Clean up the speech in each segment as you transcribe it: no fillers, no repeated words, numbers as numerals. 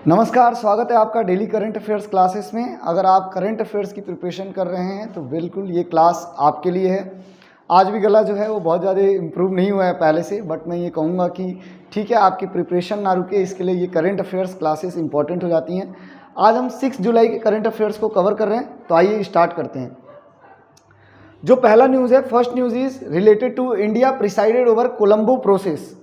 नमस्कार, स्वागत है आपका डेली करंट अफेयर्स क्लासेस में। अगर आप करंट अफेयर्स की प्रिपरेशन कर रहे हैं तो बिल्कुल ये क्लास आपके लिए है। आज भी गला जो है वो बहुत ज़्यादा इम्प्रूव नहीं हुआ है पहले से, बट मैं ये कहूँगा कि ठीक है, आपकी प्रिपरेशन ना रुके, इसके लिए ये करंट अफेयर्स क्लासेस इंपॉर्टेंट हो जाती हैं। आज हम 6 जुलाई के करंट अफेयर्स को कवर कर रहे हैं, तो आइए स्टार्ट करते हैं। जो पहला न्यूज़ है, first news is related to India presided over Colombo process.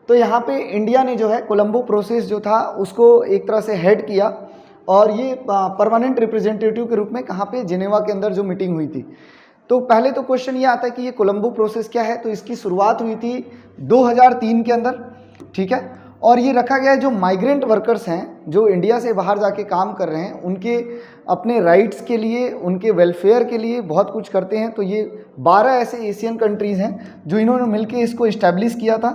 तो यहाँ पे इंडिया ने जो है कोलंबो प्रोसेस जो था उसको एक तरह से हेड किया, और ये परमानेंट रिप्रेजेंटेटिव के रूप में कहाँ पे, जिनेवा के अंदर जो मीटिंग हुई थी। तो पहले तो क्वेश्चन ये आता है कि ये कोलंबो प्रोसेस क्या है। तो इसकी शुरुआत हुई थी 2003 के अंदर, ठीक है। और ये रखा गया है जो माइग्रेंट वर्कर्स हैं, जो इंडिया से बाहर जाके काम कर रहे हैं, उनके अपने राइट्स के लिए, उनके वेलफेयर के लिए बहुत कुछ करते हैं। तो ये 12 ऐसे एशियन कंट्रीज़ हैं जो इन्होंने मिलकर इसको इस्टेब्लिश किया था,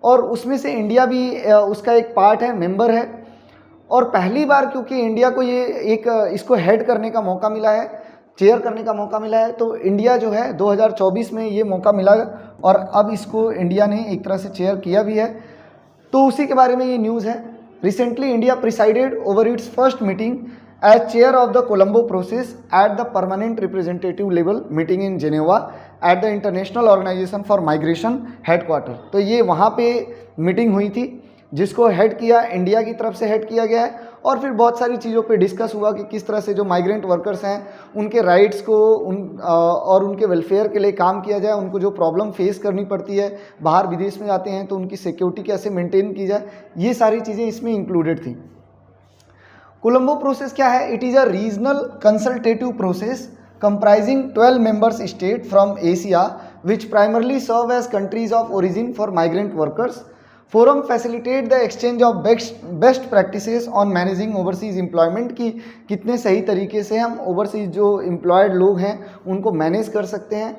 और उसमें से इंडिया भी उसका एक पार्ट है, मेंबर है। और पहली बार क्योंकि इंडिया को ये एक इसको हेड करने का मौका मिला है, चेयर करने का मौका मिला है, तो इंडिया जो है 2024 में ये मौका मिला, और अब इसको इंडिया ने एक तरह से चेयर किया भी है। तो उसी के बारे में ये न्यूज़ है। Recently India presided over its first meeting as chair of the Colombo process at the permanent representative level meeting in Geneva at the international organisation for migration headquarter. तो ये वहाँ पे मीटिंग हुई थी, जिसको हेड किया इंडिया की तरफ से हेड किया गया है। और फिर बहुत सारी चीज़ों पे डिस्कस हुआ कि किस तरह से जो माइग्रेंट वर्कर्स हैं उनके राइट्स को और उनके वेलफेयर के लिए काम किया जाए, उनको जो प्रॉब्लम फेस करनी पड़ती है, बाहर विदेश में जाते हैं तो उनकी सिक्योरिटी कैसे मेंटेन की जाए, ये सारी चीज़ें इसमें इंक्लूडेड थी। कोलंबो प्रोसेस क्या है? It is a regional consultative process comprising 12 members state from Asia which primarily serve as countries of origin for migrant workers. Forum facilitate the exchange of best practices on managing overseas employment, कि कितने सही तरीके से हम overseas जो employed लोग हैं उनको मैनेज कर सकते हैं।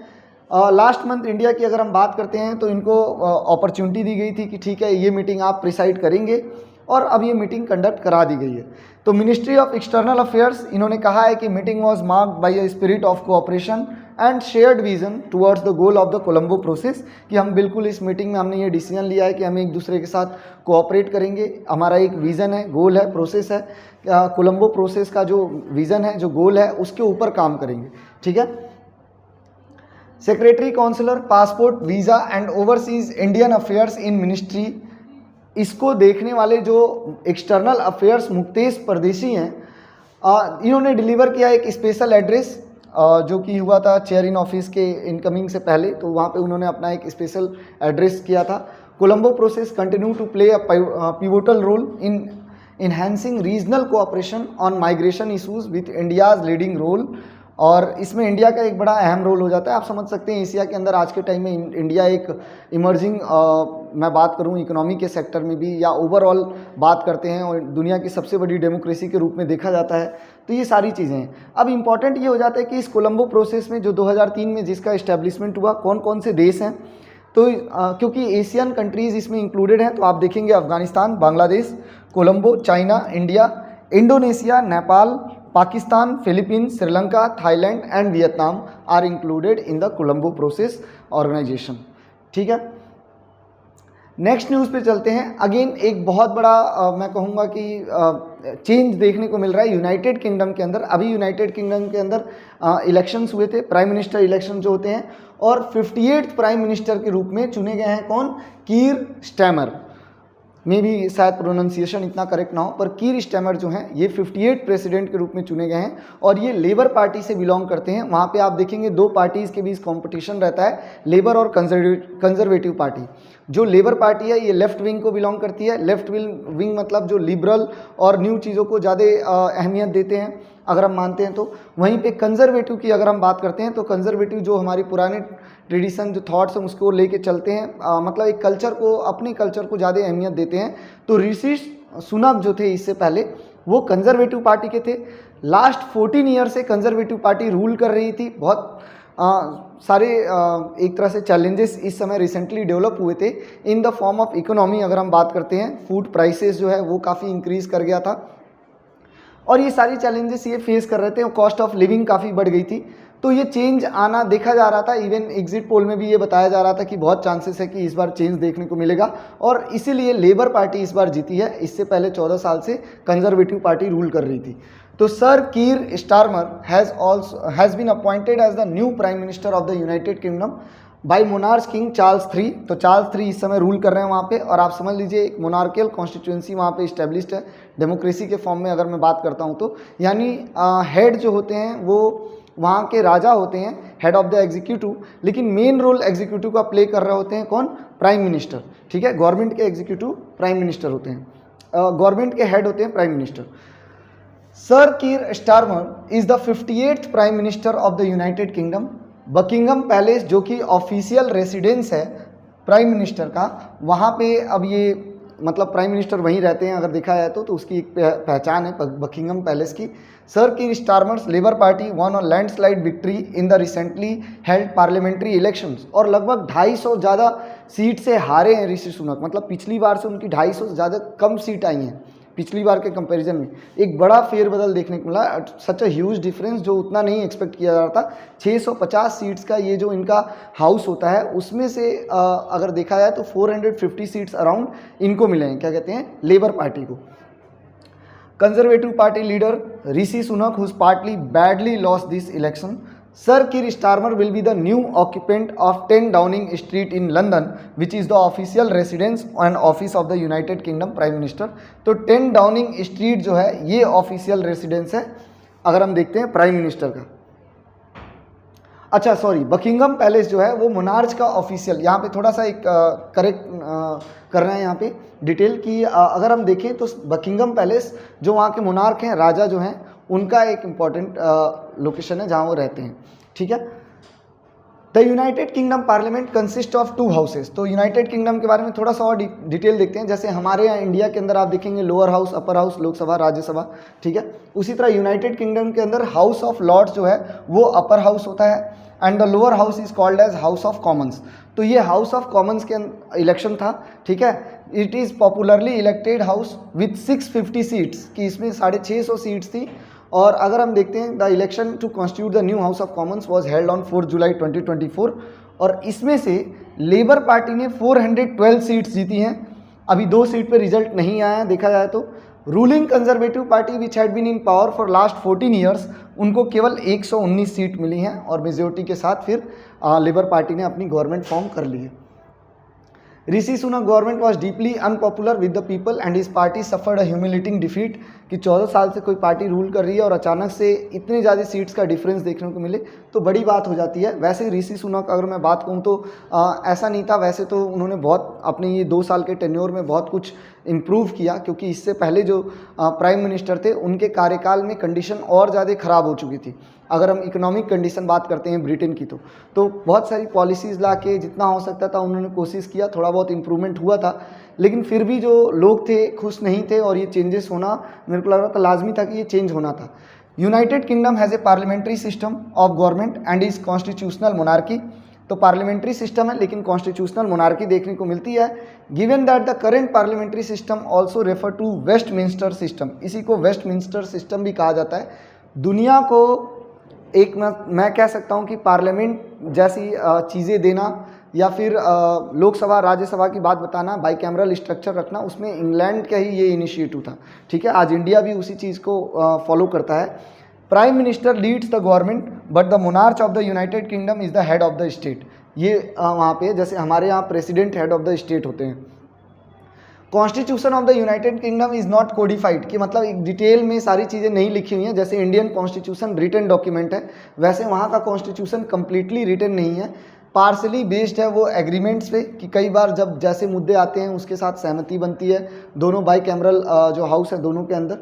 लास्ट मंथ इंडिया की अगर हम बात करते हैं तो इनको अपॉर्चुनिटी दी गई थी कि ठीक है, ये मीटिंग आप प्रिसाइड करेंगे, और अब ये मीटिंग कंडक्ट करा दी गई है। तो मिनिस्ट्री ऑफ एक्सटर्नल अफेयर्स इन्होंने कहा है कि meeting was marked by a spirit of cooperation and shared vision towards the goal of the Colombo process, कि हम बिल्कुल इस मीटिंग में हमने ये डिसीजन लिया है कि हम एक दूसरे के साथ कोऑपरेट करेंगे। हमारा एक विज़न है, गोल है, प्रोसेस है, कोलंबो प्रोसेस का जो विज़न है, जो गोल है, उसके ऊपर काम करेंगे, ठीक है। Secretary consular passport visa and overseas Indian affairs in ministry, इसको देखने वाले जो एक्सटर्नल अफेयर्स मुक्तेश परदेशी हैं, इन्होंने डिलीवर किया एक स्पेशल एड्रेस जो कि हुआ था चेयर इन ऑफिस के इनकमिंग से पहले। तो वहाँ पे उन्होंने अपना एक स्पेशल एड्रेस किया था। Colombo process continue to play a pivotal role in enhancing regional cooperation on migration issues with India's leading role, और इसमें इंडिया का एक बड़ा अहम रोल हो जाता है। आप समझ सकते हैं एशिया के अंदर आज के टाइम में इंडिया एक इमर्जिंग, मैं बात करूं इकोनॉमी के सेक्टर में भी, या ओवरऑल बात करते हैं, और दुनिया की सबसे बड़ी डेमोक्रेसी के रूप में देखा जाता है। तो ये सारी चीज़ें हैं। अब इम्पॉर्टेंट ये हो जाता है कि इस कोलंबो प्रोसेस में जो 2003 में जिसका इस्टेब्लिशमेंट हुआ, कौन कौन से देश हैं। तो क्योंकि एशियन कंट्रीज़ इसमें इंक्लूडेड हैं, तो आप देखेंगे Afghanistan, Bangladesh, Colombo, China, India, Indonesia, Nepal, Pakistan, Philippines, Sri Lanka, Thailand and Vietnam are included in the Colombo process organization, ठीक है। नेक्स्ट न्यूज़ पे चलते हैं। अगेन एक बहुत बड़ा मैं कहूँगा कि चेंज देखने को मिल रहा है यूनाइटेड किंगडम के अंदर। अभी यूनाइटेड किंगडम के अंदर इलेक्शंस हुए थे, प्राइम मिनिस्टर इलेक्शन जो होते हैं, और 58th प्राइम मिनिस्टर के रूप में चुने गए हैं कौन? कीर स्टैमर। मे भी शायद प्रोनाउंसिएशन इतना करेक्ट ना हो, पर कीर स्टैमर जो हैं ये 58 प्रेसिडेंट के रूप में चुने गए हैं, और ये लेबर पार्टी से बिलोंग करते हैं। वहाँ पे आप देखेंगे दो पार्टीज़ के बीच कंपटीशन रहता है, लेबर और कंजर्वेटिव पार्टी। जो लेबर पार्टी है ये लेफ्ट विंग को बिलोंग करती है। लेफ्ट विंग मतलब जो लिबरल और न्यू चीज़ों को ज़्यादा अहमियत देते हैं, अगर हम मानते हैं तो। वहीं पे कंजर्वेटिव की अगर हम बात करते हैं तो कंजर्वेटिव जो हमारी पुराने ट्रेडिशन, जो थॉट्स हैं, उसको लेके चलते हैं, मतलब एक कल्चर को, अपने कल्चर को ज़्यादा अहमियत देते हैं। तो ऋषि सुनक जो थे इससे पहले, वो कंजर्वेटिव पार्टी के थे। लास्ट 14 ईयर से कंजर्वेटिव पार्टी रूल कर रही थी। बहुत सारे एक तरह से चैलेंजेस इस समय रिसेंटली डेवलप हुए थे in the form of economy. अगर हम बात करते हैं, फूड प्राइसेस जो है वो काफ़ी इंक्रीज़ कर गया था, और ये सारी चैलेंजेस ये फेस कर रहे थे। कॉस्ट ऑफ लिविंग काफ़ी बढ़ गई थी। तो ये चेंज आना देखा जा रहा था, इवन एग्जिट पोल में भी ये बताया जा रहा था कि बहुत चांसेस है कि इस बार चेंज देखने को मिलेगा, और इसीलिए लेबर पार्टी इस बार जीती है। इससे पहले 14 साल से कंजर्वेटिव पार्टी रूल कर रही थी। तो sir Keir Starmer has been appointed as the new prime minister of the United Kingdom by monarch King Charles III। तो चार्ल्स III इस समय रूल कर रहे हैं वहाँ पे, और आप समझ लीजिए एक मोनार्कियल कॉन्स्टिट्यूंसी वहाँ पे इस्टेब्लिश्ड है डेमोक्रेसी के फॉर्म में अगर मैं बात करता हूँ तो। यानी हेड जो होते हैं वो वहाँ के राजा होते हैं, हेड ऑफ द एग्जीक्यूटिव, लेकिन मेन रोल एग्जीक्यूटिव का प्ले कर रहे होते हैं कौन? Prime minister. ठीक है, गवर्नमेंट के एग्जीक्यूटिव प्राइम मिनिस्टर होते हैं, गवर्नमेंट के हेड होते हैं prime minister. Sir Keir Starmer is the 58th prime minister of the United Kingdom. Buckingham Palace जो कि ऑफिशियल रेसिडेंस है प्राइम मिनिस्टर का, वहाँ पे अब ये मतलब प्राइम मिनिस्टर वहीं रहते हैं अगर देखा जाए तो उसकी एक पहचान है बकिंगम पैलेस की। Sir Keir Starmer's Labour party won a landslide victory in the recently held parliamentary elections, और लगभग 250 ज़्यादा सीट से हारे हैं ऋषि सुनक। मतलब पिछली बार से उनकी 250 से ज़्यादा कम सीट आई हैं पिछली बार के कंपैरिजन में। एक बड़ा फेरबदल देखने को मिला, सच अ ह्यूज डिफरेंस जो उतना नहीं एक्सपेक्ट किया जा रहा था। 650 सीट्स का ये जो इनका हाउस होता है उसमें से अगर देखा जाए तो 450 सीट्स अराउंड इनको मिले हैं, क्या कहते हैं, लेबर पार्टी को। Conservative party leader Rishi Sunak whose partly badly lost this election. Sir Keir Starmer will be the new occupant of 10 Downing Street in London, which is the official residence and office of the United Kingdom Prime Minister। तो 10 Downing Street जो है ये official residence है अगर हम देखते हैं prime minister का। अच्छा सॉरी, बकिंगम पैलेस जो है वो मोनार्च का ऑफिशियल, यहाँ पे थोड़ा सा एक करेक्ट कर रहे हैं यहाँ पे डिटेल कि अगर हम देखें तो बकिंगम पैलेस जो वहाँ के मोनार्क हैं, राजा जो हैं, उनका एक इम्पॉर्टेंट लोकेशन है जहाँ वो रहते हैं। ठीक है, the United kingdom parliament consist of 2 houses. तो यूनाइटेड किंगडम के बारे में थोड़ा सा और डिटेल देखते हैं। जैसे हमारे यहाँ इंडिया के अंदर आप देखेंगे lower house, upper house, Lok Sabha, Rajya Sabha. ठीक है, उसी तरह यूनाइटेड किंगडम के अंदर हाउस ऑफ लॉर्ड्स जो है वो अपर हाउस होता है, and the lower house is called as House of Commons. तो ये हाउस ऑफ कॉमन्स के इलेक्शन था। ठीक है, it is popularly elected house with 650 seats, कि इसमें 650 सीट्स थी। और अगर हम देखते हैं the election to constitute the new House of Commons was held on 4 July 2024, और इसमें से लेबर पार्टी ने 412 सीट्स जीती हैं। अभी 2 सीट पे रिजल्ट नहीं आया देखा जाए तो। Ruling Conservative party which had been in power for last 14 years, उनको केवल 119 सीट मिली हैं, और मेजोरिटी के साथ फिर लेबर पार्टी ने अपनी गवर्नमेंट फॉर्म कर ली है। Rishi Sunak government was deeply unpopular with the people and his party suffered a humiliating defeat, कि 14 साल से कोई पार्टी रूल कर रही है और अचानक से इतनी ज़्यादा सीट्स का डिफरेंस देखने को मिले तो बड़ी बात हो जाती है। वैसे ऋषि सुनक अगर मैं बात कहूँ तो ऐसा नहीं था, वैसे तो उन्होंने बहुत अपने ये 2 साल के टेन्योर में बहुत कुछ इम्प्रूव किया, क्योंकि इससे पहले जो प्राइम मिनिस्टर थे उनके कार्यकाल में कंडीशन और ज़्यादा ख़राब हो चुकी थी। अगर हम इकोनॉमिक कंडीशन बात करते हैं ब्रिटेन की तो बहुत सारी पॉलिसीज़ ला के जितना हो सकता था उन्होंने कोशिश किया, थोड़ा बहुत इम्प्रूवमेंट हुआ था, लेकिन फिर भी जो लोग थे खुश नहीं थे, और ये चेंजेस होना मेरे को लग रहा था लाजमी था कि ये चेंज होना था। United Kingdom has a parliamentary system of government and is constitutional monarchy. तो पार्लियामेंट्री सिस्टम है लेकिन कॉन्स्टिट्यूशनल मोनार्की देखने को मिलती है। Given that the current parliamentary system also refer to Westminster system, इसी को वेस्टमिंस्टर सिस्टम भी कहा जाता है। दुनिया को एक मैं कह सकता हूँ कि पार्लियामेंट जैसी चीज़ें देना या फिर लोकसभा राज्यसभा की बात बताना, बाइकैमरल स्ट्रक्चर रखना, उसमें इंग्लैंड का ही ये इनिशिएटिव था। ठीक है, आज इंडिया भी उसी चीज़ को फॉलो करता है। Prime minister leads the government but the monarch of the United kingdom is the head of the state. ये वहाँ पे जैसे हमारे यहाँ president head of the state होते हैं। Constitution of the United kingdom is not codified, कि मतलब एक डिटेल में सारी चीज़ें नहीं लिखी हुई हैं। जैसे इंडियन कॉन्स्टिट्यूशन रिटन डॉक्यूमेंट है, वैसे वहाँ का कॉन्स्टिट्यूशन कम्प्लीटली रिटन नहीं है, पार्सली बेस्ड है वो एग्रीमेंट्स पे, कि कई बार जब जैसे मुद्दे आते हैं उसके साथ सहमति बनती है दोनों बाइकैमरल जो हाउस है दोनों के अंदर।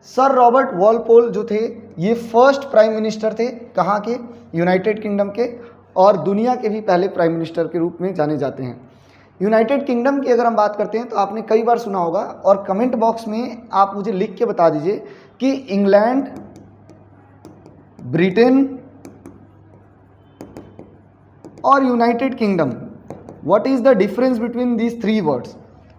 सर रॉबर्ट वॉलपोल जो थे ये फर्स्ट प्राइम मिनिस्टर थे, कहाँ के, यूनाइटेड किंगडम के, और दुनिया के भी पहले प्राइम मिनिस्टर के रूप में जाने जाते हैं। यूनाइटेड किंगडम की अगर हम बात करते हैं तो आपने कई बार सुना होगा, और कमेंट बॉक्स में आप मुझे लिख के बता दीजिए कि इंग्लैंड, ब्रिटेन और United kingdom, what is the difference between these 3 words.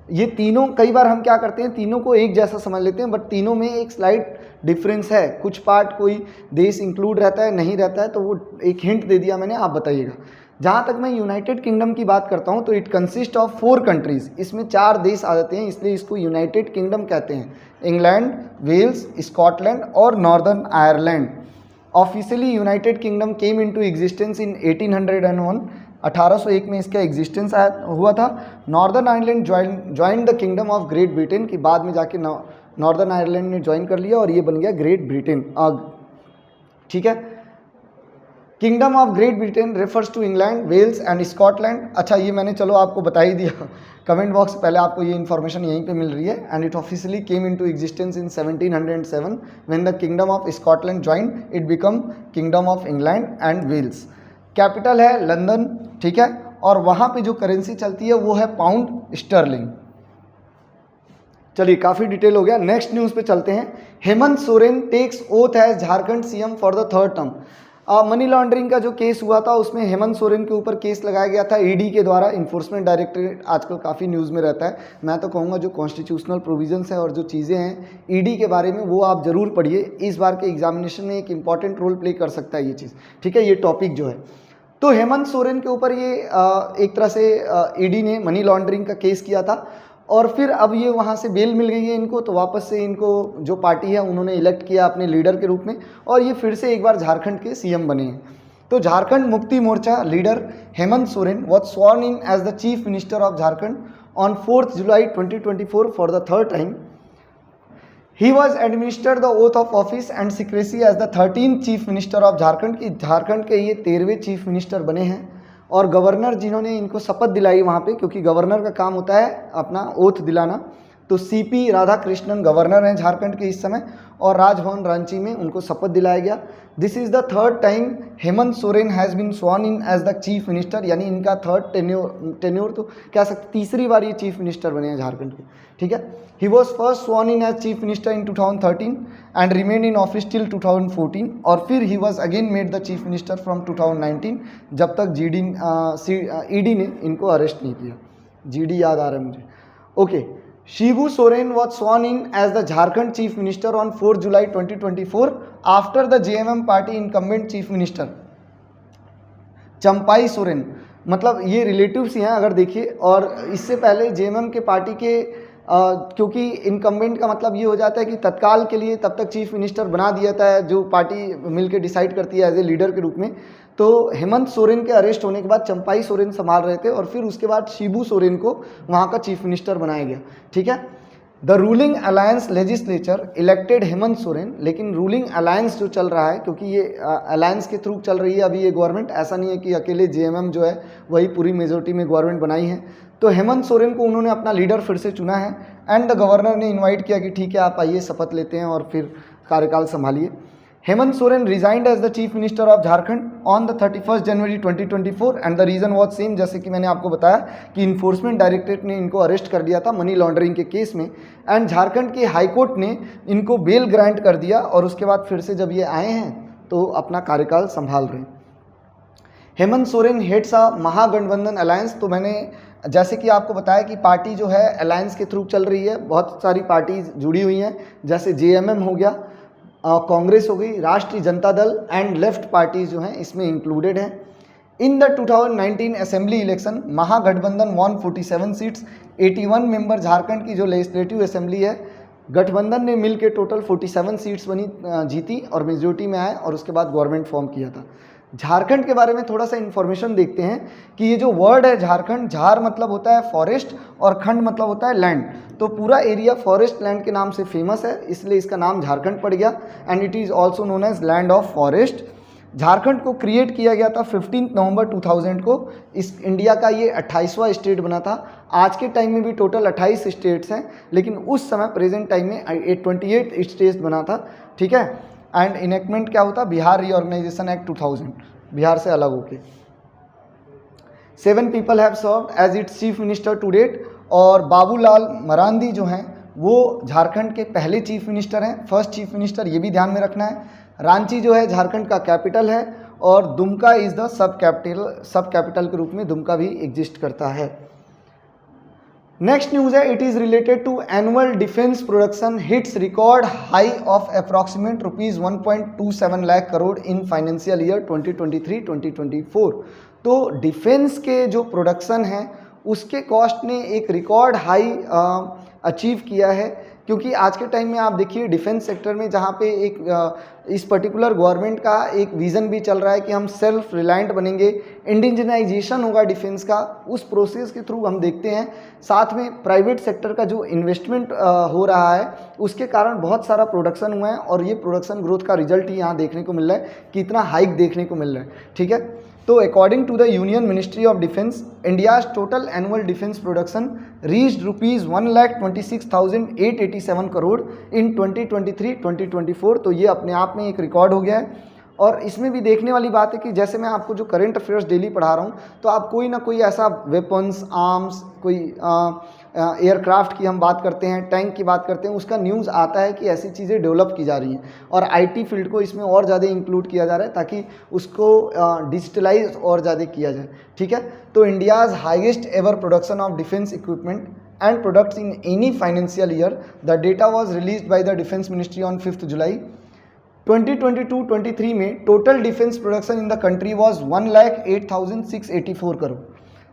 ये तीनों, कई बार हम क्या करते हैं तीनों को एक जैसा समझ लेते हैं, बट तीनों में एक स्लाइट डिफरेंस है। कुछ पार्ट कोई देश इंक्लूड रहता है, नहीं रहता है, तो वो एक हिंट दे दिया मैंने, आप बताइएगा। जहाँ तक मैं यूनाइटेड किंगडम की बात करता हूँ तो इट कंसिस्ट ऑफ 4 कंट्रीज़, इसमें 4 देश आ जाते हैं, इसलिए इसको यूनाइटेड किंगडम कहते हैं। इंग्लैंड, वेल्स, स्कॉटलैंड और northern Ireland. Officially United kingdom केम इनटू एग्जिस्टेंस इन 1801, 1801 में इसका एग्जिस्टेंस हुआ था। Northern Ireland join the Kingdom of Great Britain, की बाद में जाके नॉर्दर्न आयरलैंड ने ज्वाइन कर लिया और ये बन गया ग्रेट ब्रिटेन। ठीक है, Kingdom of Great Britain refers to England, Wales and Scotland. अच्छा, ये मैंने चलो आपको बता ही दिया कमेंट बॉक्स, पहले आपको ये इन्फॉर्मेशन यहीं पे मिल रही है। And it officially came into existence in 1707 when the Kingdom of Scotland join, it become Kingdom of England and Wales. Capital है लंदन, ठीक है, और वहाँ पे जो करेंसी चलती है वो है पाउंड स्टर्लिंग। चलिए, काफ़ी डिटेल हो गया, नेक्स्ट न्यूज़ पे चलते हैं। Hemant Soren takes oath as Jharkhand CM for the 3rd term. Money laundering का जो केस हुआ था उसमें हेमंत सोरेन के ऊपर केस लगाया गया था ईडी के द्वारा। इन्फोर्समेंट डायरेक्टरेट आजकल काफ़ी न्यूज़ में रहता है। मैं तो कहूँगा जो कॉन्स्टिट्यूशनल प्रोविजंस है और जो चीज़ें हैं ईडी के बारे में, वो आप ज़रूर पढ़िए। इस बार के एग्जामिनेशन में एक इंपॉर्टेंट रोल प्ले कर सकता है ये चीज़, ठीक है, ये टॉपिक जो है। तो हेमंत सोरेन के ऊपर ये एक तरह से ईडी ने मनी लॉन्ड्रिंग का केस किया था, और फिर अब ये वहाँ से बेल मिल गई है इनको, तो वापस से इनको जो पार्टी है उन्होंने इलेक्ट किया अपने लीडर के रूप में, और ये फिर से एक बार झारखंड के सीएम बने हैं। तो Jharkhand Mukti Morcha leader Hemant Soren was sworn in as the chief minister of Jharkhand on 4 July 2024 for the 3rd time. He was administered the oath of office and secrecy as the 13th chief minister of Jharkhand, की झारखंड के ये 13वें chief minister बने हैं। और governor जिन्होंने इनको शपथ दिलाई वहाँ पे, क्योंकि गवर्नर का काम होता है अपना ओथ दिलाना, तो सीपी राधाकृष्णन गवर्नर हैं झारखंड के इस समय, और राजभवन रांची में उनको शपथ दिलाया गया। This is the 3rd time Hemant Soren has been sworn in as the chief minister, यानी इनका 3rd टेन्योर तो कह सकते, तीसरी बार ये चीफ मिनिस्टर बने हैं झारखंड के, ठीक है। He was first sworn in as chief minister in 2013 and remain in office till 2014, और फिर he was again made the chief minister from 2019, जब तक ईडी ने इनको अरेस्ट नहीं किया। जीडी याद आ रहा है मुझे, okay. Shibu Soren was sworn in as the Jharkhand Chief Minister on 4 July 2024 after the JMM party incumbent Chief Minister Champai Soren, मतलब ये रिलेटिव्स ही हैं अगर देखिए, और इससे पहले जेएमएम के पार्टी के क्योंकि इनकम्बेंट का मतलब ये हो जाता है कि तत्काल के लिए तब तक चीफ मिनिस्टर बना दिया था जो पार्टी मिलकर डिसाइड करती है एज ए लीडर के रूप में। तो हेमंत सोरेन के अरेस्ट होने के बाद चंपाई सोरेन संभाल रहे थे, और फिर उसके बाद शिबू सोरेन को वहाँ का चीफ मिनिस्टर बनाया गया, ठीक है। The ruling alliance legislature elected Hemant Soren, लेकिन रूलिंग अलायंस जो चल रहा है, क्योंकि ये अलायंस के थ्रू चल रही है अभी ये गवर्नमेंट, ऐसा नहीं है कि अकेले जेएमएम जो है वही पूरी मेजोरिटी में गवर्नमेंट बनाई है। तो हेमंत सोरेन को उन्होंने अपना लीडर फिर से चुना है, एंड द गवर्नर ने इन्वाइट किया कि ठीक है आप आइए शपथ लेते हैं और फिर कार्यकाल संभालिए। Hemant Soren resigned as the chief minister of Jharkhand on the 31 January 2024 and the reason was same, जैसे कि मैंने आपको बताया कि इन्फोर्समेंट डायरेक्टरेट ने इनको अरेस्ट कर दिया था मनी लॉन्ड्रिंग के केस में, एंड झारखंड के हाईकोर्ट ने इनको बेल ग्रांट कर दिया, और उसके बाद फिर से जब ये आए हैं तो अपना कार्यकाल संभाल रहे हैं। हेमंत सोरेन हेड्स अ महागठबंधन अलायंस, तो मैंने जैसे कि आपको बताया कि पार्टी जो है अलायंस के थ्रू चल रही है, बहुत सारी पार्टीज जुड़ी हुई हैं, जैसे जेएमएम हो गया, कांग्रेस हो गई, राष्ट्रीय Janata Dal and left parties जो हैं इसमें इंक्लूडेड हैं। In the 2019 assembly election Mahagathbandhan won 47 seats, 81 member Jharkhand की जो लेजिस्लेटिव असेंबली है, गठबंधन ने मिल के टोटल 47 सीट्स जीती और मेजोरिटी में आए, और उसके बाद गवर्नमेंट फॉर्म किया था। झारखंड के बारे में थोड़ा सा इन्फॉर्मेशन देखते हैं कि ये जो वर्ड है झारखंड, झार मतलब होता है फॉरेस्ट और खंड मतलब होता है लैंड, तो पूरा एरिया फॉरेस्ट लैंड के नाम से फेमस है, इसलिए इसका नाम झारखंड पड़ गया, and it is also known as land of forest. Jharkhand को क्रिएट किया गया था 15 नवंबर 2000 को। इस इंडिया का ये 28वां स्टेट बना था। आज के टाइम में भी टोटल 28 स्टेट्स हैं, लेकिन उस समय प्रेजेंट टाइम में 28 स्टेट्स बना था, ठीक है। एंड इनेक्टमेंट क्या होता, बिहार रीऑर्गेनाइजेशन एक्ट 2000, बिहार से अलग होके। 7 people have served as its chief minister to date, और बाबूलाल मरांडी जो हैं वो झारखंड के पहले चीफ मिनिस्टर हैं, फर्स्ट चीफ मिनिस्टर, ये भी ध्यान में रखना है। रांची जो है झारखंड का कैपिटल है, और Dumka is the sub capital के रूप में दुमका भी एग्जिस्ट करता है। नेक्स्ट न्यूज़ है, it is related to annual defence production hits record high of approximate rupees 1.27 lakh crore in financial year 2023-2024। तो डिफेंस के जो प्रोडक्शन है उसके कॉस्ट ने एक रिकॉर्ड हाई अचीव किया है, क्योंकि आज के टाइम में आप देखिए डिफेंस सेक्टर में जहाँ पे एक इस पर्टिकुलर गवर्नमेंट का एक विज़न भी चल रहा है कि हम सेल्फ रिलायंट बनेंगे, इंडिजनाइजेशन होगा डिफेंस का, उस प्रोसेस के थ्रू हम देखते हैं साथ में प्राइवेट सेक्टर का जो इन्वेस्टमेंट हो रहा है उसके कारण बहुत सारा प्रोडक्शन हुआ है और ये प्रोडक्शन ग्रोथ का रिजल्ट ही यहाँ देखने को मिल रहा है कि इतना हाइक देखने को मिल रहा है। ठीक है, तो according to the union ministry of defence, India's total annual defence production reached rupees 1,26,887 crore in 2023-2024। तो ये अपने आप में एक रिकॉर्ड हो गया है। और इसमें भी देखने वाली बात है कि जैसे मैं आपको जो करंट अफेयर्स डेली पढ़ा रहा हूँ, तो आप कोई ना कोई ऐसा वेपन्स, आर्म्स, कोई एयरक्राफ्ट की हम बात करते हैं, टैंक की बात करते हैं, उसका न्यूज़ आता है कि ऐसी चीज़ें डेवलप की जा रही हैं और आईटी फील्ड को इसमें और ज़्यादा इंक्लूड किया जा रहा है ताकि उसको डिजिटलाइज और ज़्यादा किया जाए। ठीक है, तो India's highest ever production of defence equipment and products in any financial year. The data was released by the Defense Ministry on 5th July 2022-23 में total defence production in the country was 1,08,684 crore.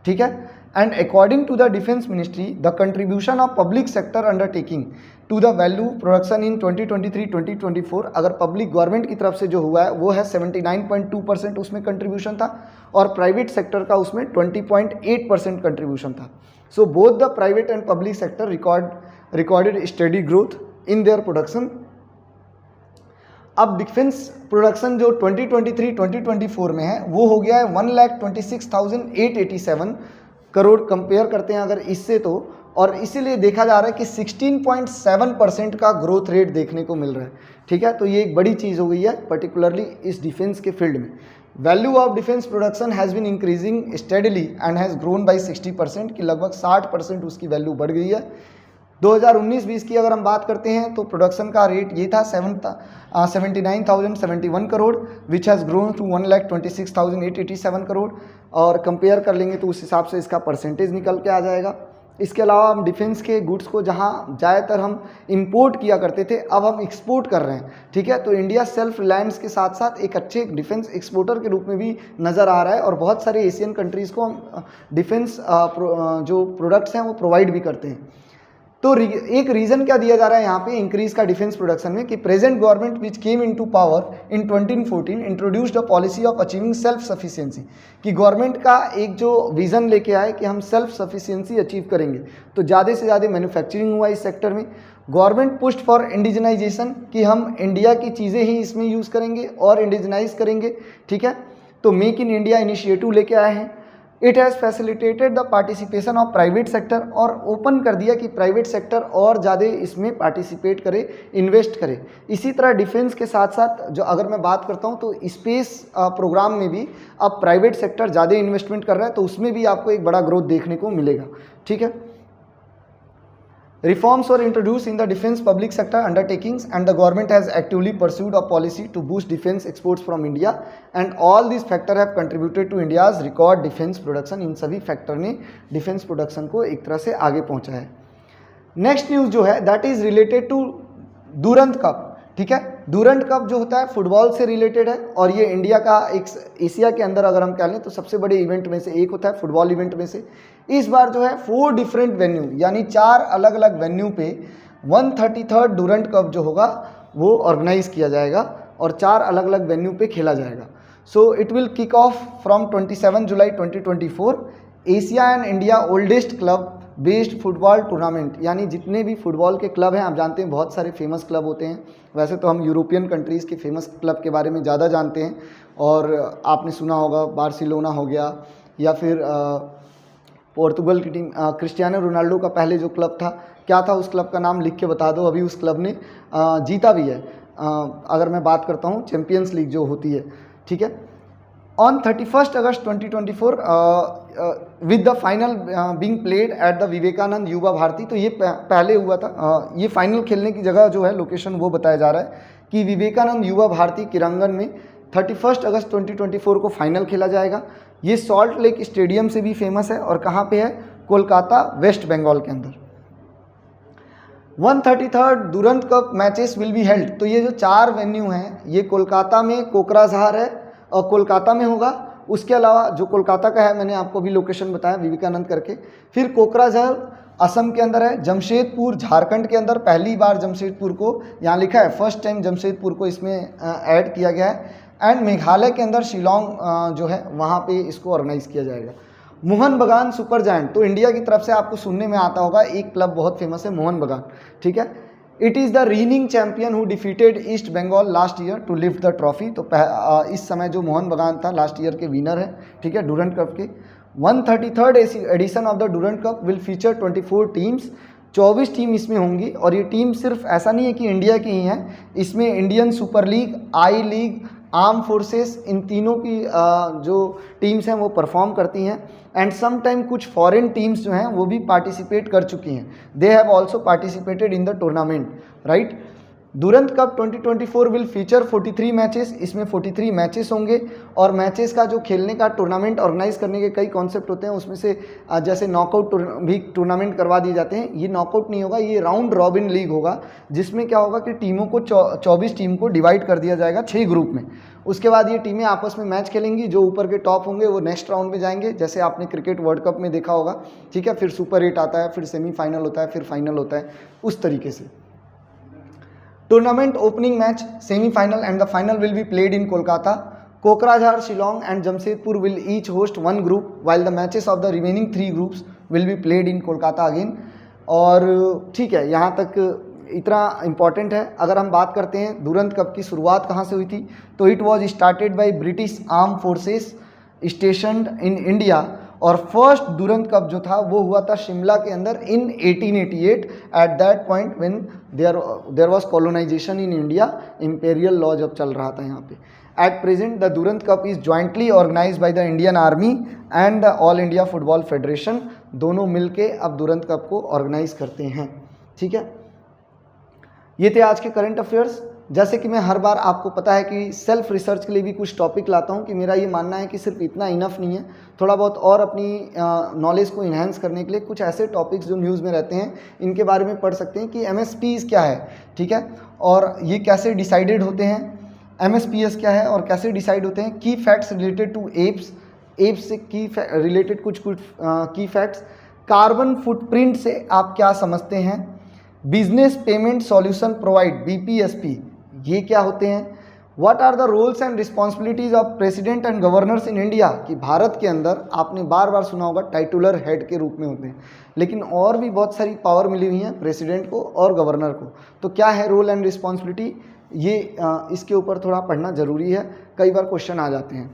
ठीक है, and according to the defence ministry the contribution of public sector undertaking to the value production in 2023-2024, अगर public government की तरफ से जो हुआ है वो है 79.2% उसमें कंट्रीब्यूशन था और प्राइवेट सेक्टर का उसमें 20.8% कंट्रीब्यूशन था। So both the private and public sector recorded study growth in their production. अब डिफेंस प्रोडक्शन जो 2023-2024 में है वो हो गया है 1,26,887 करोड़। कंपेयर करते हैं अगर इससे तो, और इसीलिए देखा जा रहा है कि 16.7% का ग्रोथ रेट देखने को मिल रहा है। ठीक है, तो ये एक बड़ी चीज़ हो गई है पर्टिकुलरली इस डिफेंस के फील्ड में। Value of defence production has been increasing steadily and has grown by 60%, कि लगभग 60% उसकी वैल्यू बढ़ गई है। 2019-20 की अगर हम बात करते हैं तो प्रोडक्शन का रेट ये था 79,071 crore which has grown to 1,26,887 crore, और कंपेयर कर लेंगे तो उस हिसाब से इसका परसेंटेज निकल के आ जाएगा। इसके अलावा हम डिफेंस के गुड्स को जहां ज़्यादातर हम इंपोर्ट किया करते थे अब हम एक्सपोर्ट कर रहे हैं। ठीक है, तो इंडिया सेल्फ रिलायंस के साथ साथ एक अच्छे डिफेंस एक्सपोर्टर के रूप में भी नज़र आ रहा है और बहुत सारे एशियन कंट्रीज़ को हम डिफेंस जो प्रोडक्ट्स हैं वो प्रोवाइड भी करते हैं। तो एक रीज़न क्या दिया जा रहा है यहाँ पे इंक्रीज का डिफेंस प्रोडक्शन में कि present government which came into power in 2014 introduced a policy of achieving self sufficiency, कि गवर्नमेंट का एक जो विज़न लेके आए कि हम सेल्फ सफिशिएंसी अचीव करेंगे, तो ज़्यादा से ज़्यादा मैन्युफैक्चरिंग हुआ इस सेक्टर में। गवर्नमेंट पुश्ड फॉर इंडिजनाइजेशन, कि हम इंडिया की चीज़ें ही इसमें यूज़ करेंगे और इंडिजनाइज करेंगे। ठीक है, तो मेक इन इंडिया इनिशिएटिव लेके आए हैं। It has facilitated the participation of private sector, और ओपन कर दिया कि प्राइवेट सेक्टर और ज़्यादा इसमें पार्टिसिपेट करे, इन्वेस्ट करे। इसी तरह डिफेंस के साथ साथ जो अगर मैं बात करता हूँ तो स्पेस प्रोग्राम में भी अब प्राइवेट सेक्टर ज़्यादा इन्वेस्टमेंट कर रहा है, तो उसमें भी आपको एक बड़ा ग्रोथ देखने को मिलेगा। ठीक है, Reforms were introduced in the defense public sector undertakings and the government has actively pursued a policy to boost defense exports from India, and all these factors have contributed to India's record defense production। इन सभी factor ने defence production को एक तरह से आगे पहुंचा है। Next news जो है that is related to Durand Cup. ठीक है, डूरंट कप जो होता है फुटबॉल से रिलेटेड है और ये इंडिया का एक एशिया के अंदर अगर हम कह लें तो सबसे बड़े इवेंट में से एक होता है, फुटबॉल इवेंट में से। इस बार जो है 4 डिफरेंट वेन्यू यानी 4 अलग अलग वेन्यू पे 133rd डूरंट कप जो होगा वो ऑर्गेनाइज किया जाएगा और 4 अलग अलग वेन्यू पे खेला जाएगा। So it will kick off from 27 July 2024। Asia and India oldest club based football tournament, यानी जितने भी फुटबॉल के क्लब हैं, आप जानते हैं बहुत सारे फेमस क्लब होते हैं। वैसे तो हम यूरोपियन कंट्रीज़ के फेमस क्लब के बारे में ज़्यादा जानते हैं, और आपने सुना होगा बार्सिलोना हो गया, या फिर पोर्तुगल की टीम क्रिस्टियानो रोनाल्डो का पहले जो क्लब था, क्या था उस क्लब का नाम, लिख के बता दो। अभी उस क्लब ने जीता भी है। अगर मैं बात करता हूँ चैम्पियंस लीग जो होती है। ठीक है, on 31 August 2024 with the final being played at the Vivekananda Yuva Bharati. तो ये पहले हुआ था, ये फाइनल खेलने की जगह जो है लोकेशन वो बताया जा रहा है कि विवेकानंद युवा भारती क्रीड़ांगन में 31 अगस्त 2024 को फाइनल खेला जाएगा। ये सॉल्ट लेक स्टेडियम से भी फेमस है और कहाँ पे है, कोलकाता वेस्ट बंगाल के अंदर। 133rd Durand Cup matches will be held. तो ये जो 4 वेन्यू हैं ये कोलकाता में कोकराझार है और कोलकाता में होगा। उसके अलावा जो कोलकाता का है मैंने आपको भी लोकेशन बताया विवेकानंद करके। फिर कोकराझार असम के अंदर है, जमशेदपुर झारखंड के अंदर, पहली बार जमशेदपुर को यहाँ लिखा है, फर्स्ट टाइम जमशेदपुर को इसमें ऐड किया गया है। एंड मेघालय के अंदर शिलोंग जो है वहाँ पे इसको ऑर्गेनाइज किया जाएगा। मोहन बगान सुपर जायंट, तो इंडिया की तरफ से आपको सुनने में आता होगा एक क्लब बहुत फेमस है मोहन बगान, ठीक है। It is the reigning champion who defeated East Bengal last year to lift the trophy. तो इस समय जो मोहन बगान था लास्ट ईयर के विनर है, ठीक है, डुरंट कप के। 133rd edition of the Durand Cup will feature 24 teams. 24 team इसमें होंगी और ये टीम सिर्फ ऐसा नहीं है कि इंडिया की ही हैं, इसमें Indian Super League, I League, arm forces, इन तीनों की जो टीम्स हैं वो परफॉर्म करती हैं। एंड सम टाइम कुछ फॉरेन टीम्स जो हैं वो भी पार्टिसिपेट कर चुकी हैं, they have also participated in the tournament, right. Durand Cup 2024 will feature 43 matches. इसमें 43 मैचेस होंगे और मैचेस का जो खेलने का टूर्नामेंट ऑर्गेनाइज करने के कई कॉन्सेप्ट होते हैं, उसमें से जैसे नॉकआउट भी टूर्नामेंट करवा दिए जाते हैं। ये नॉकआउट नहीं होगा, ये राउंड रॉबिन लीग होगा, जिसमें क्या होगा कि टीमों को 24 टीम को डिवाइड कर दिया जाएगा 6 ग्रुप में। उसके बाद ये टीमें आपस में मैच खेलेंगी, जो ऊपर के टॉप होंगे वो नेक्स्ट राउंड में जाएंगे, जैसे आपने क्रिकेट वर्ल्ड कप में देखा होगा, ठीक है। फिर सुपर 8 आता है, फिर सेमीफाइनल होता है, फिर फाइनल होता है, उस तरीके से। Tournament opening match, semifinal and the final will be played in Kolkata. Kokrajhar, Shillong and Jamshedpur will each host 1 group while the matches of the remaining 3 groups will be played in Kolkata again. और ठीक है, यहाँ तक इतना इम्पॉर्टेंट है। अगर हम बात करते हैं दुरंत कप की शुरुआत कहाँ से हुई थी, तो it was started by British arm forces stationed in India. और फर्स्ट दुरंत कप जो था वो हुआ था शिमला के अंदर in 1888। At that point when there was colonisation in India, imperial law जब चल रहा था यहाँ पे। At present the Durand Cup is jointly organise by the Indian army and the all India football federation. दोनों मिलके अब दुरंत कप को ऑर्गेनाइज करते हैं, ठीक है। ये थे आज के करंट अफेयर्स। जैसे कि मैं हर बार आपको पता है कि सेल्फ रिसर्च के लिए भी कुछ टॉपिक लाता हूँ, कि मेरा ये मानना है कि सिर्फ इतना इनफ नहीं है, थोड़ा बहुत और अपनी नॉलेज को इन्हेंस करने के लिए कुछ ऐसे टॉपिक्स जो न्यूज़ में रहते हैं इनके बारे में पढ़ सकते हैं कि MSPs क्या है, ठीक है, और ये कैसे डिसाइडेड होते हैं, MSPs क्या है और कैसे डिसाइड होते हैं। की फैक्ट्स रिलेटेड टू एप्स से की रिलेटेड कुछ की फैक्ट्स। कार्बन फुटप्रिंट से आप क्या समझते हैं। Business payment solution provide, BPSP, ये क्या होते हैं। What are the roles and responsibilities of president and governors in India, कि भारत के अंदर आपने बार बार सुना होगा टाइटुलर हेड के रूप में होते हैं, लेकिन और भी बहुत सारी पावर मिली हुई है प्रेसिडेंट को और गवर्नर को। तो क्या है रोल एंड रिस्पॉन्सिबिलिटी, ये इसके ऊपर थोड़ा पढ़ना ज़रूरी है, कई बार क्वेश्चन आ जाते हैं।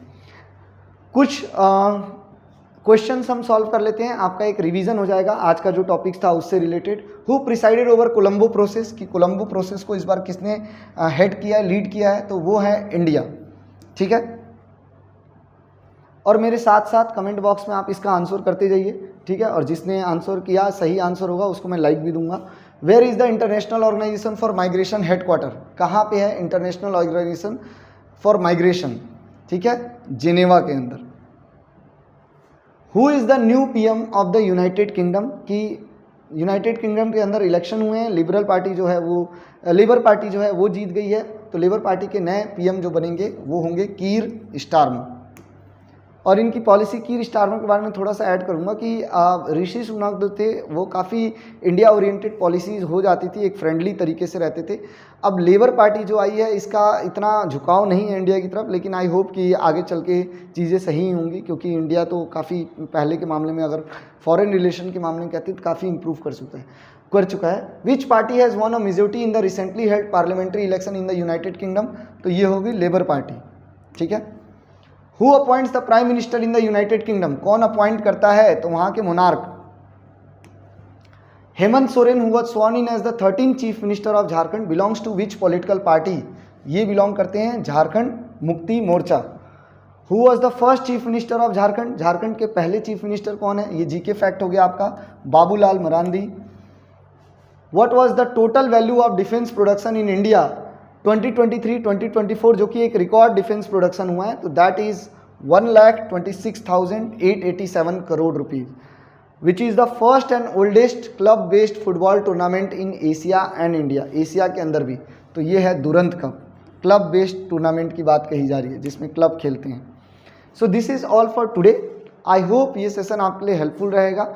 कुछ क्वेश्चंस हम सॉल्व कर लेते हैं, आपका एक रिवीजन हो जाएगा आज का जो टॉपिक्स था उससे related. Who presided over Colombo process, कि कोलंबो प्रोसेस को इस बार किसने हेड किया है, लीड किया है, तो वो है इंडिया, ठीक है। और मेरे साथ साथ कमेंट बॉक्स में आप इसका आंसर करते जाइए, ठीक है, और जिसने आंसर किया सही आंसर होगा उसको मैं लाइक भी दूंगा। Where is the international organisation for migration headquarter, कहाँ पे है इंटरनेशनल ऑर्गेनाइजेशन फॉर माइग्रेशन, ठीक है, जिनेवा के अंदर। Who is the new PM of the United kingdom, कि यूनाइटेड किंगडम के अंदर इलेक्शन हुए हैं, लेबर पार्टी जो है वो जीत गई है, तो लेबर पार्टी के नए PM जो बनेंगे वो होंगे कीर स्टारमर। और इनकी पॉलिसी कीर स्टारमर के बारे में थोड़ा सा ऐड करूंगा कि ऋषि सुनक जो थे वो काफ़ी इंडिया ओरिएंटेड पॉलिसीज़ हो जाती थी, एक फ्रेंडली तरीके से रहते थे। अब लेबर पार्टी जो आई है इसका इतना झुकाव नहीं है इंडिया की तरफ, लेकिन आई होप कि आगे चल के चीज़ें सही होंगी, क्योंकि इंडिया तो काफ़ी पहले के मामले में अगर फॉरेन रिलेशन के मामले में कहते हैं तो काफ़ी इंप्रूव कर चुका है। Which party has won a majority in the recently held parliamentary election in the United Kingdom, तो ये होगी लेबर पार्टी, ठीक है। Who appoints the prime minister in the United Kingdom, कौन अपॉइंट करता है, तो वहाँ के monarch Hemant Soren, who was sworn in as the 13th chief minister of Jharkhand, belongs to which political party, ये बिलोंग करते हैं Jharkhand Mukti Morcha. Who was the first chief minister of Jharkhand, Jharkhand के पहले चीफ मिनिस्टर कौन है, ये जीके फैक्ट हो गया आपका, Babulal Marandi. What was the total value of defence production in India 2023-2024, जो कि एक रिकॉर्ड डिफेंस प्रोडक्शन हुआ है, तो that is 1,26,887 crore rupees. Which is the first and oldest club based football tournament in Asia and India, Asia के अंदर भी। तो ये है दुरंत कप, क्लब बेस्ड टूर्नामेंट की बात कही जा रही है जिसमें क्लब खेलते हैं। So this is all for today. I hope ये सेशन आपके लिए हेल्पफुल रहेगा।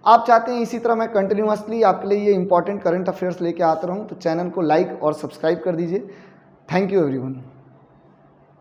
आप चाहते हैं इसी तरह मैं कंटिन्यूअसली आपके लिए ये इंपॉर्टेंट करंट अफेयर्स लेके आता रहूँ, तो चैनल को लाइक और सब्सक्राइब कर दीजिए। Thank you everyone.